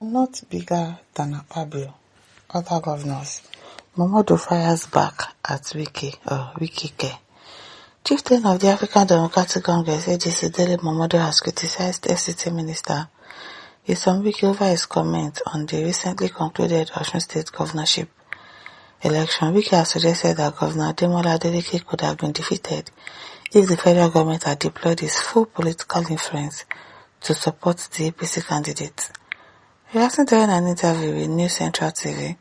Not bigger than Akpabio. Other governors. Momodu fires back at Wike. Chieftain of the African Democratic Congress (ADC) Dele Momodu has criticized FCT Minister Osun Wike over his comment on the recently concluded Osun State governorship election. Wike has suggested that Governor Dele could have been defeated if the federal government had deployed its full political influence to support the APC candidate. Reacting during an interview with News Central TV,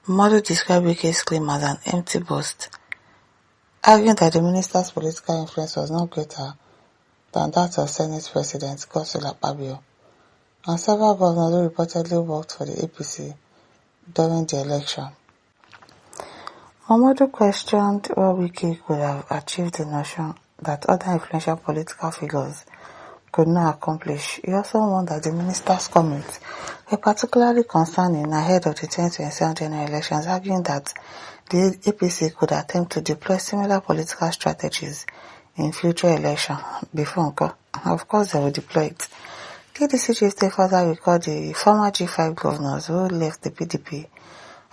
Momodu described Wike's claim as an empty boast, arguing that the minister's political influence was not greater than that of Senate President Godswill Akpabio and several governors who reportedly worked for the APC during the election. Momodu questioned what Wike could have achieved in Osun that other influential political figures could not accomplish. He also warned that the minister's comments were particularly concerning ahead of the 2027 general elections, arguing that the APC could attempt to deploy similar political strategies in future elections. Of course, they will deploy it. The ADC chieftain further recalled the former G5 governors who left the PDP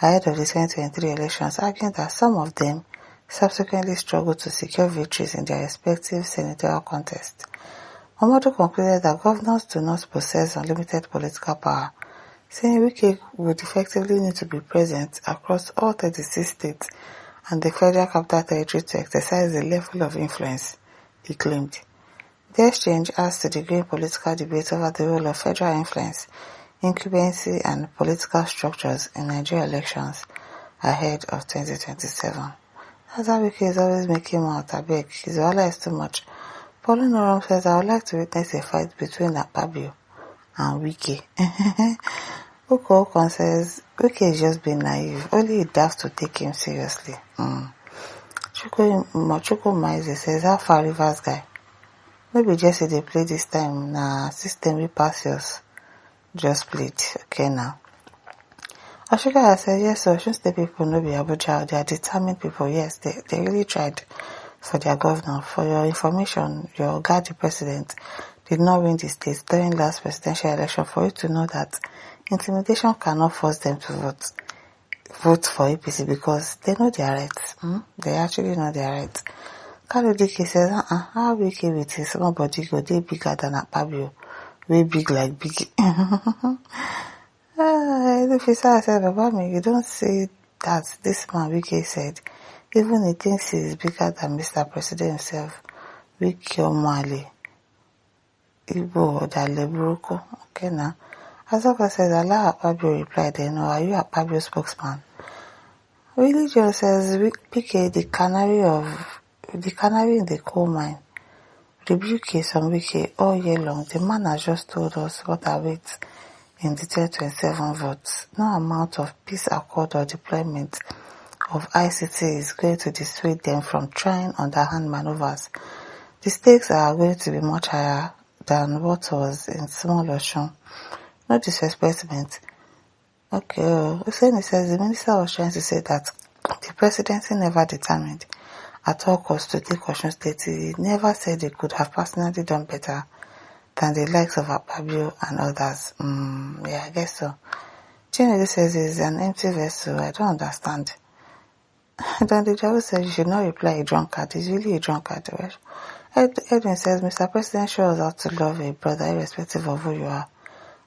ahead of the 2023 elections, arguing that some of them subsequently struggled to secure victories in their respective senatorial contests. Momodu concluded that governors do not possess unlimited political power, saying Wike would effectively need to be present across all 36 states and the Federal Capital Territory to exercise the level of influence he claimed. The exchange adds to the growing political debate over the role of federal influence, incumbency and political structures in Nigeria elections ahead of 2027. That's how Wike is always making mouth, abeg. His wahala is too much. Pauline Oram says, I would like to witness a fight between Akpabio and Wike. Okon says, Wike is just being naive. Only he daft to take him seriously. Chuko Maize says, how far Rivers guy? Maybe just they play this time. Na system we pass yours. Just played. Okay now. Ashika said, yes, so Osun State people no be Abuja. They are determined people. Yes, they really tried for their governor. For your information, your guard, the president, did not win the state during last presidential election. For you to know that intimidation cannot force them to vote for APC because they know their rights. They actually know their rights. Kalu Dike says, how Wike with his small body go dey bigger than Akpabio, way big like big. Officer said, Baba, you don't say that. This man Wike said, even he thinks he is bigger than Mr. President himself. Wike Omale. Igbo Dale Buruko. Okay now. Azoka says, Allah Akpabio replied, are you Akpabio spokesman? Willie Joe says, PK, the canary in the coal mine. Rebuke on Wike all year long. The man has just told us what awaits in the 2027 votes. No amount of peace accord or deployment of ICT is going to dissuade them from trying underhand maneuvers. The stakes are going to be much higher than what was in small Osun. No disrespectment. Okay, Osun says the minister was trying to say that the presidency never determined at all costs to take Osun State. He never said they could have personally done better than the likes of Akpabio and others. Yeah, I guess so. Chinedu says it's an empty vessel. I don't understand. Then the devil says you should not reply a drunkard. He's really a drunkard. Edwin says, Mr. President shows how to love a brother irrespective of who you are.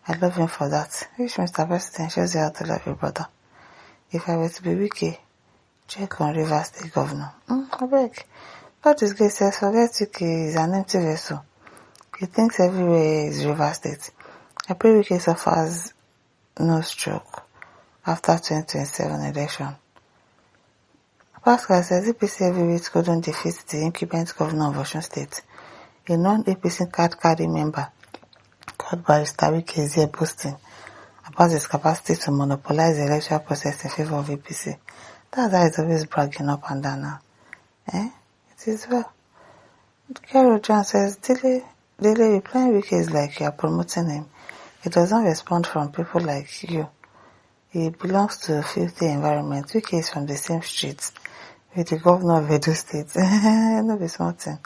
I love him for that. Which Mr. President shows you how to love your brother. If I were to be Wike, check on Rivers State Governor. I beg. But this guy says, forget Wike is an empty vessel. He thinks everywhere is Rivers State. I pray Wike suffers no stroke after 2027 election. Pascal says APC heavyweights couldn't defeat the incumbent governor of Osun State. A non-APC card-carrying member called Barrister Wike is here boasting about his capacity to monopolize the electoral process in favor of APC. That's how he's always bragging up and down now. It is well. Carol John says, Dele replying Wike is like you are promoting him. He does not respond from people like you. He belongs to a filthy environment. Wike is from the same streets with the governor of Edo State. No be small thing.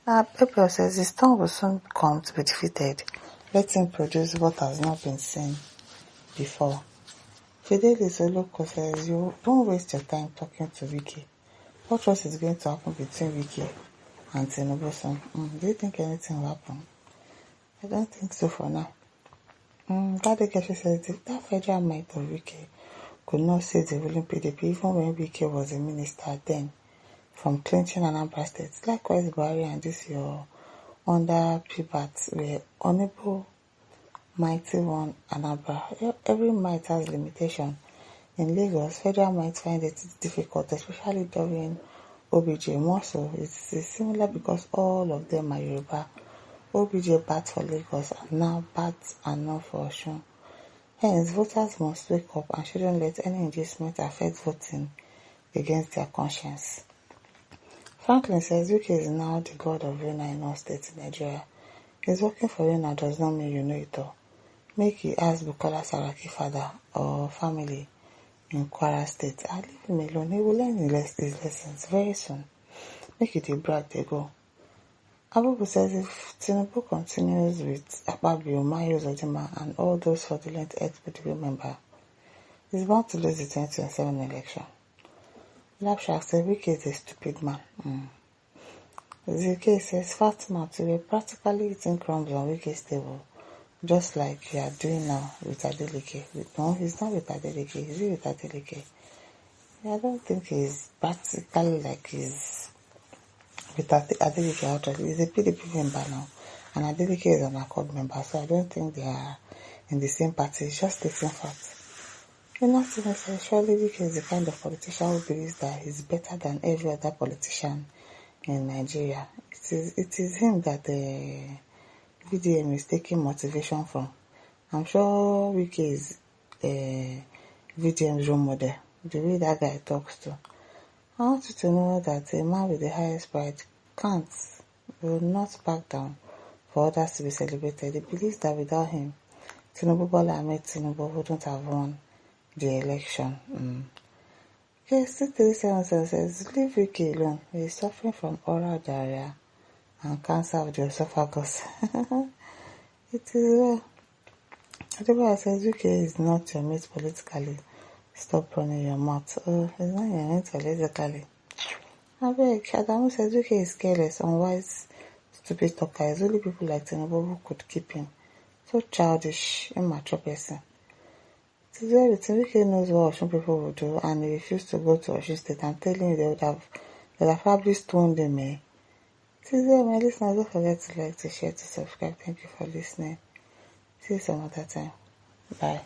April says his tongue will soon come to be defeated. Let him produce what has not been seen. before. Fidel Oloko says, you don't waste your time talking to Wike. What trust is going to happen between Wike and Tinubu? Do you think anything will happen? I don't think so for now. Dade Keshi says that federal might of Wike could not save the ruling PDP even when Wike was a minister then from Clinton and Anambra State. Likewise, Buhari and this your under PBAT were unable mighty one Anambra. Every might has limitation. In Lagos, federal might find it difficult, especially during OBJ. More so, it's similar because all of them are Yoruba. OBJ bat for Lagos and now bats are not for Osun. Hence, voters must wake up and shouldn't let any inducement affect voting against their conscience. Franklin says Wike is now the god of Rena in all states in Nigeria. He's working for Rena does not mean you know it all. Make he ask Bukola Saraki father or family in Kwara State. I leave him alone. He will learn his lessons very soon. Make it a brag they go. Abubu says if Tinubu continues with Akpabio, Mayo Zodima and all those fraudulent ex-PDP members, he's bound to lose the 2027 election. Lapshark says Wike is a stupid man. ZK says Fatima to be practically eating crumbs on Wike's table, just like you are doing now with Adeleke. No, he's not with Adeleke. He's with Adeleke. I don't think he's practically like he's with Adeleke outright. He's a PDP member now, and Adeleke is an Accord member, so I don't think they are in the same party. It's just stating facts. Nothing says surely Wike is the kind of politician who believes that he's better than every other politician in Nigeria. It is him that the VDM is taking motivation from. I'm sure Wike is VDM's role model. The way that guy talks to. I want you to know that a man with the highest pride will not back down for others to be celebrated. He believes that without him, Tinubu Bola Ahmed Tinubu wouldn't have won the election. Okay, 6377 says, leave Wike alone. He is suffering from oral diarrhea and cancer of the esophagus. It is well. Adébáyọ̀ says, Wike is not your mate politically. Stop running your mouth. Oh, it's not your mate politically. Adamu says, Wike is careless, unwise, stupid talker. It's only people like Tinubu who could keep him. So childish, immature person. It is everything. Wike knows what Osun people will do, and he refused to go to Osun State. I'm telling you, they would have probably stoned him. It is well, my listeners. Don't forget to like, to share, to subscribe. Thank you for listening. See you some other time. Bye.